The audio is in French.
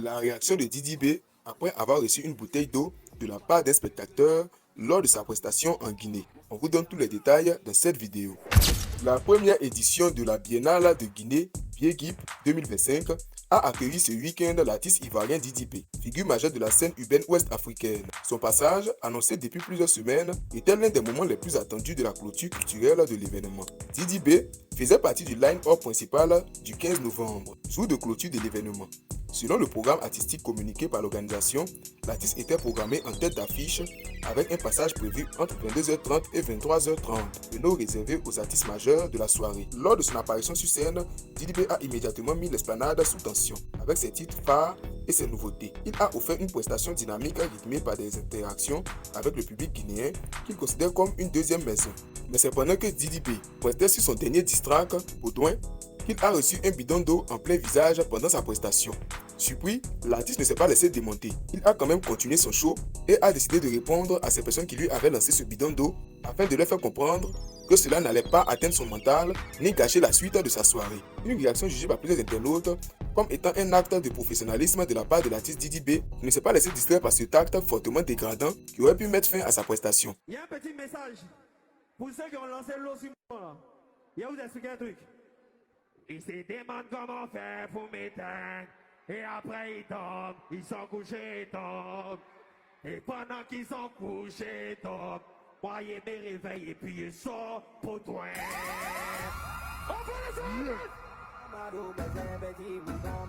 La réaction de Didi B après avoir reçu une bouteille d'eau de la part d'un spectateur lors de sa prestation en Guinée. On vous donne tous les détails dans cette vidéo. La première édition de la Biennale de Guinée, Biegip 2025, a accueilli ce week-end l'artiste ivoirien Didi B, figure majeure de la scène urbaine ouest-africaine. Son passage, annoncé depuis plusieurs semaines, était l'un des moments les plus attendus de la clôture culturelle de l'événement. Didi B faisait partie du line-up principal du 15 novembre, jour de clôture de l'événement. Selon le programme artistique communiqué par l'organisation, l'artiste était programmé en tête d'affiche avec un passage prévu entre 22h30 et 23h30, créneau réservé aux artistes majeurs de la soirée. Lors de son apparition sur scène, Didi B a immédiatement mis l'esplanade sous tension avec ses titres phares et ses nouveautés. Il a offert une prestation dynamique rythmée par des interactions avec le public guinéen qu'il considère comme une deuxième maison. Mais c'est pendant que Didi B prestait sur son dernier diss track, Baudouin, qu'il a reçu un bidon d'eau en plein visage pendant sa prestation. Surpris, l'artiste ne s'est pas laissé démonter. Il a quand même continué son show et a décidé de répondre à ces personnes qui lui avaient lancé ce bidon d'eau afin de leur faire comprendre que cela n'allait pas atteindre son mental ni gâcher la suite de sa soirée. Une réaction jugée par plusieurs internautes comme étant un acte de professionnalisme de la part de l'artiste Didi B, qui ne s'est pas laissé distraire par cet acte fortement dégradant qui aurait pu mettre fin à sa prestation. Il y a un petit message pour ceux qui ont lancé l'eau sur moi là. Il va vous expliquer un truc. Ils se demandent comment faire pour m'éteindre. Et après ils tombent, ils sont couchés, ils tombent. Et pendant qu'ils sont couchés, ils tombent. Moi, ils me réveillent et puis ils sont pour toi. On fait les